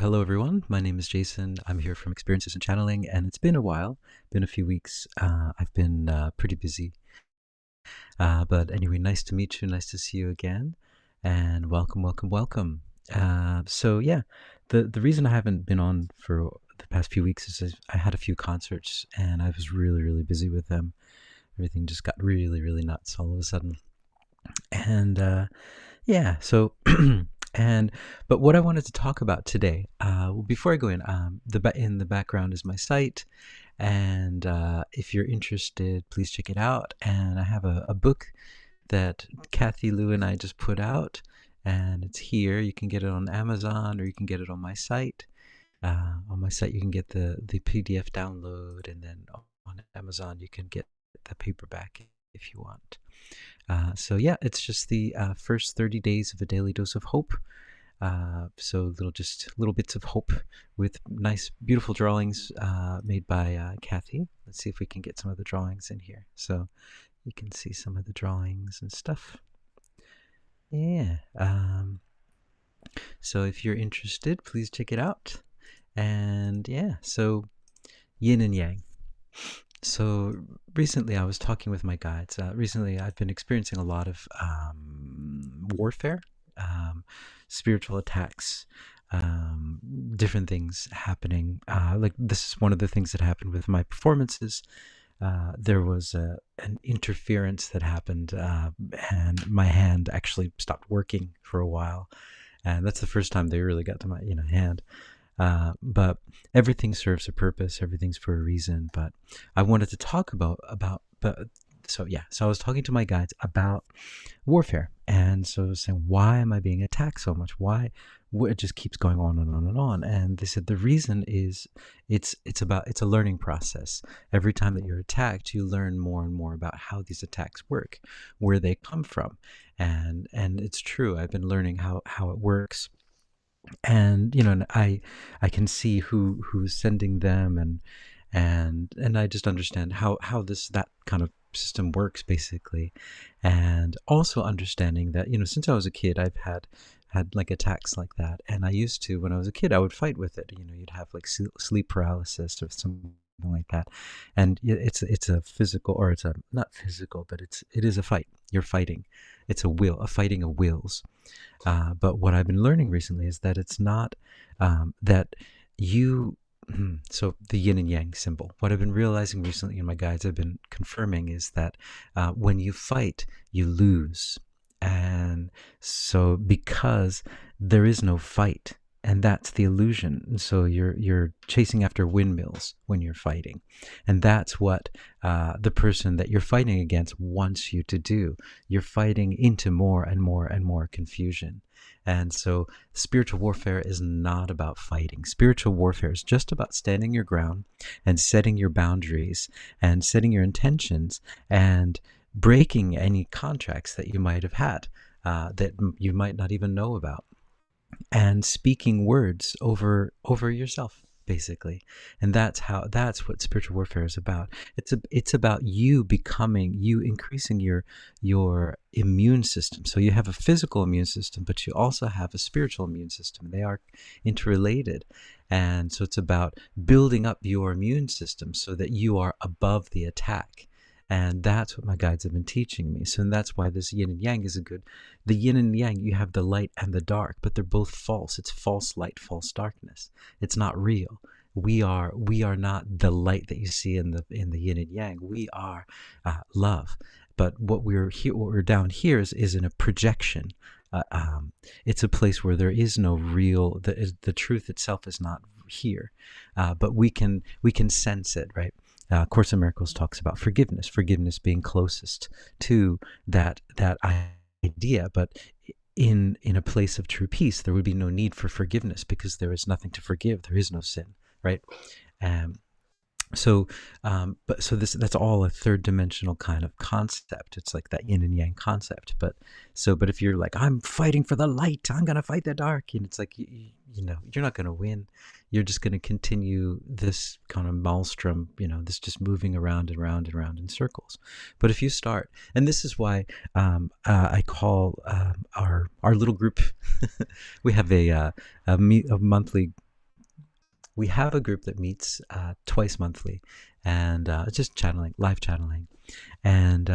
Hello, everyone. My name is Jason. I'm here from Experiences in Channeling, and it's been a while, been a few weeks. I've been pretty busy. But anyway, nice to meet you. Nice to see you again. And welcome, welcome, welcome. So the reason I haven't been on for the past few weeks is I had a few concerts, and I was really, really busy with them. Everything just got really, really nuts all of a sudden. And yeah, so and but what I wanted to talk about today, well, before I go in, in the background is my site, and if you're interested, please check it out. And I have a book that Kathy Lou and I just put out, and it's here. You can get it on Amazon, or you can get it on my site. On my site, you can get the PDF download, and then on Amazon, you can get the paperback if you want. So yeah, it's just the first 30 days of a daily dose of hope. So just little bits of hope with nice, beautiful drawings made by Kathy. Let's see if we can get some of the drawings in here. So you can see some of the drawings and stuff. Yeah. So if you're interested, please check it out. And yeah, so yin and yang. So recently I was talking with my guides. Recently I've been experiencing a lot of warfare, spiritual attacks, different things happening. Like this is one of the things that happened with my performances. There was an interference that happened, and my hand actually stopped working for a while. And that's the first time they really got to my hand. But everything serves a purpose. Everything's for a reason. But I wanted to talk so I was talking to my guides about warfare, and so I was saying, why am I being attacked so much? Why? It just keeps going on and on and on. And they said the reason is it's a learning process. Every time that you're attacked, you learn more and more about how these attacks work, where they come from, and it's true. I've been learning how it works, and I can see who's sending them, and I just understand how that kind of system works basically. And also understanding that since I was a kid, I've had like attacks like that. And I used to, when I was a kid, I would fight with it. You'd have like sleep paralysis or something like that. And it's a physical, or it's a not physical, but it is a fight. You're fighting. It's a fighting of wills. But what I've been learning recently is that it's not that you. So the yin and yang symbol. What I've been realizing recently, and my guides have been confirming, is that when you fight, you lose. And so because there is no fight, and that's the illusion. And so you're chasing after windmills when you're fighting, and that's what the person that you're fighting against wants you to do. You're fighting into more and more and more confusion. And so spiritual warfare is not about fighting. Spiritual warfare is just about standing your ground and setting your boundaries and setting your intentions and breaking any contracts that you might have had that you might not even know about, and speaking words over yourself basically. And that's what spiritual warfare is about. It's about you increasing your immune system. So you have a physical immune system, but you also have a spiritual immune system. They are interrelated. And so it's about building up your immune system so that you are above the attack. And that's what my guides have been teaching me. So that's why this yin and yang is the yin and yang, you have the light and the dark, but they're both false. It's false light, false darkness. It's not real. We are not the light that you see in the yin and yang. We are love. But what we're down here is in a projection. It's a place where there is no real, the truth itself is not here, but we can sense it, right? Course in Miracles talks about forgiveness being closest to that idea. But in a place of true peace, there would be no need for forgiveness because there is nothing to forgive. There is no sin, right? So that's all a third dimensional kind of concept. It's like that yin and yang concept. But if you're like, I'm fighting for the light, I'm gonna fight the dark, and it's like you're not gonna win. You're just gonna continue this kind of maelstrom, this just moving around and around and around in circles. But if you start, and this is why I call our little group. We have a monthly we have a group that meets twice monthly, and it's just channeling, live channeling. And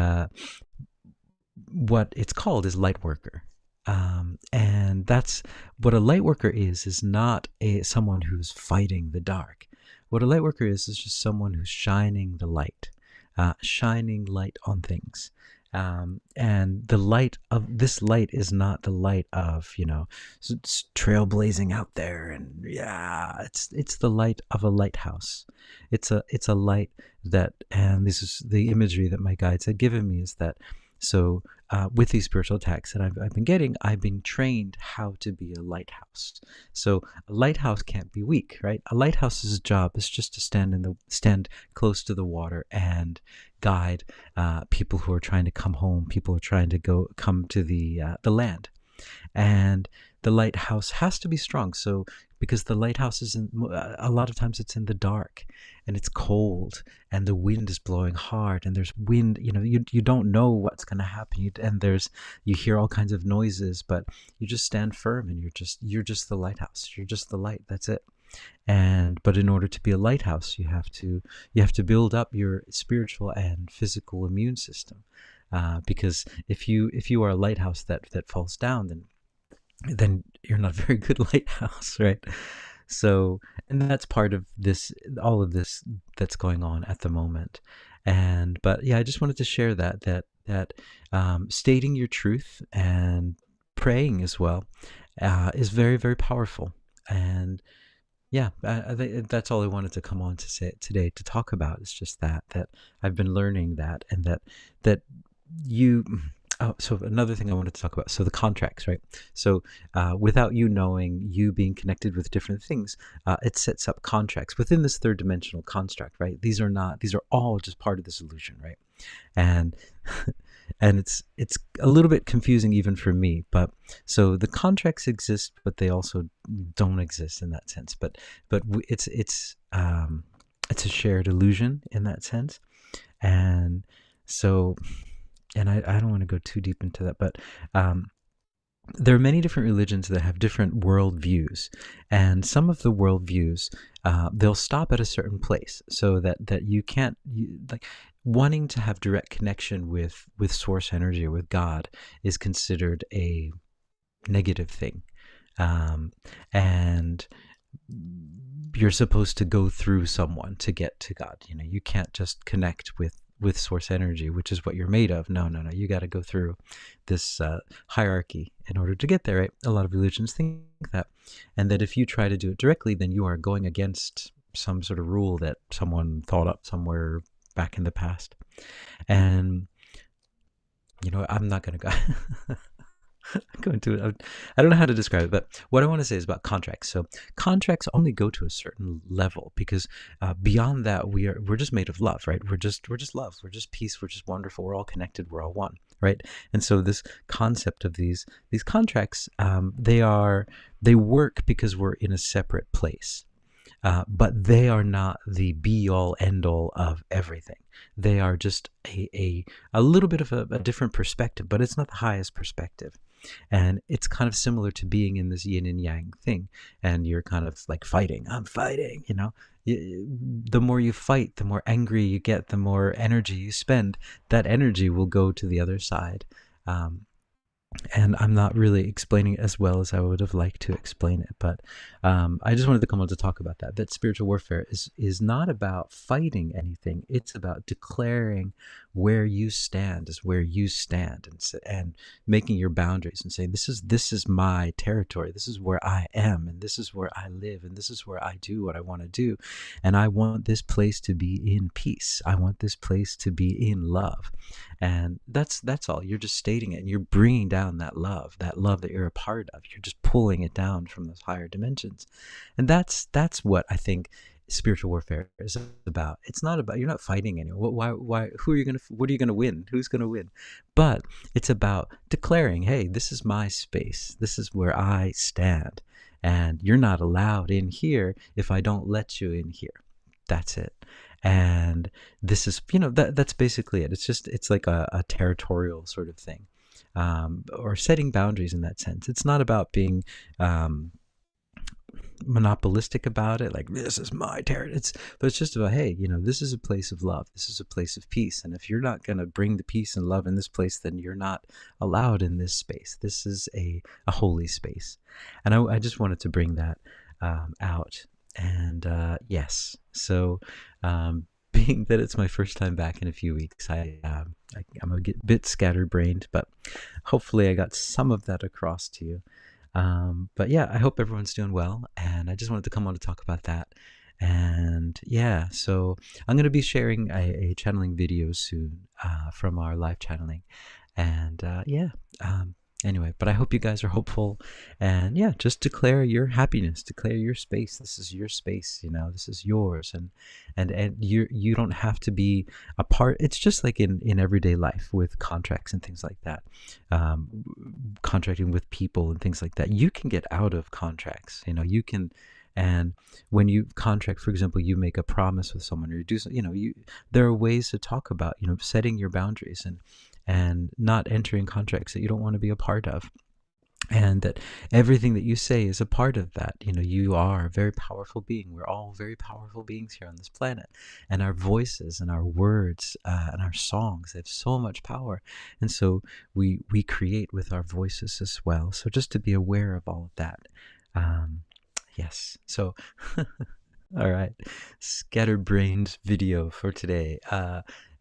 what it's called is light worker. And that's what a light worker is not someone who's fighting the dark. What a light worker is just someone who's shining the light, shining light on things. And the light of this light is not the light of, it's trailblazing out there, and yeah, it's the light of a lighthouse. It's a light that, and this is the imagery that my guides had given me, is that so with these spiritual attacks that I've been getting, I've been trained how to be a lighthouse. So a lighthouse can't be weak, right? A lighthouse's job is just to stand close to the water and guide people who are trying to come home, people who are trying to come to the land. And the lighthouse has to be strong. So because the lighthouse is a lot of times it's in the dark, and it's cold, and the wind is blowing hard, and there's wind, you don't know what's going to happen, you hear all kinds of noises, but you just stand firm, and you're just the lighthouse, you're just the light, that's it. But in order to be a lighthouse, you have to build up your spiritual and physical immune system, because if you are a lighthouse that falls down, then you're not a very good lighthouse, right? So, and that's part of all of this that's going on at the moment. But yeah, I just wanted to share that stating your truth and praying as well is very, very powerful. And yeah, I think that's all I wanted to come on to say today to talk about. It's just that I've been learning that, and that you. Oh, so another thing I wanted to talk about. So the contracts, right? So without you knowing, you being connected with different things, it sets up contracts within this third dimensional construct, right? These are all just part of this illusion, right? And and it's a little bit confusing even for me. But so the contracts exist, but they also don't exist in that sense. But it's a shared illusion in that sense, and so. And I don't want to go too deep into that, but there are many different religions that have different worldviews, and some of the worldviews they'll stop at a certain place, so that you can't like wanting to have direct connection with source energy or with God is considered a negative thing, and you're supposed to go through someone to get to God. You can't just connect with source energy, which is what you're made of. No, you got to go through this hierarchy in order to get there, right? A lot of religions think that, and that if you try to do it directly, then you are going against some sort of rule that someone thought up somewhere back in the past. And I'm not going to go go into it. I don't know how to describe it, but what I want to say is about contracts. So contracts only go to a certain level, because beyond that, we're just made of love, right? We're just love. We're just peace. We're just wonderful. We're all connected. We're all one, right? And so this concept of these contracts, they work because we're in a separate place. But they are not the be-all, end-all of everything. They are just a little bit of a different perspective, but it's not the highest perspective. And it's kind of similar to being in this yin and yang thing, and you're kind of like fighting. I'm fighting, The more you fight, the more angry you get, the more energy you spend. That energy will go to the other side. And I'm not really explaining it as well as I would have liked to explain it, but I just wanted to come on to talk about that spiritual warfare is not about fighting anything. It's about declaring where you stand is where you stand, and making your boundaries and saying, this is my territory, this is where I am, and this is where I live, and this is where I do what I want to do, and I want this place to be in peace. I want this place to be in love. And that's all. You're just stating it, and you're bringing down that love that you're a part of. You're just pulling it down from those higher dimensions. And that's what I think spiritual warfare is about. It's not about, you're not fighting anyone. What are you going to win? Who's going to win? But it's about declaring, hey, this is my space. This is where I stand. And you're not allowed in here if I don't let you in here. That's it. And this is, that's basically it. It's like a territorial sort of thing, or setting boundaries in that sense. It's not about being, monopolistic about it, like this is my territory. But it's just about, hey, this is a place of love. This is a place of peace. And if you're not going to bring the peace and love in this place, then you're not allowed in this space. This is a holy space. And I just wanted to bring that out. And yes, so being that it's my first time back in a few weeks, I'm a bit scatterbrained, but hopefully I got some of that across to you. But yeah, I hope everyone's doing well, and I just wanted to come on to talk about that. And yeah, so I'm going to be sharing a channeling video soon from our live channeling. And yeah, anyway, but I hope you guys are hopeful. And yeah, just declare your happiness, declare your space. This is your space, this is yours. And you don't have to be a part. It's just like in everyday life with contracts and things like that, contracting with people and things like that. You can get out of contracts, you can. And when you contract, for example, you make a promise with someone, or you do something, there are ways to talk about, setting your boundaries and not entering contracts that you don't want to be a part of. And that everything that you say is a part of that. You are a very powerful being. We're all very powerful beings here on this planet. And our voices and our words and our songs have so much power. And so we create with our voices as well. So just to be aware of all of that. Yes. So, all right. Scatterbrained video for today.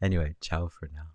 Anyway, ciao for now.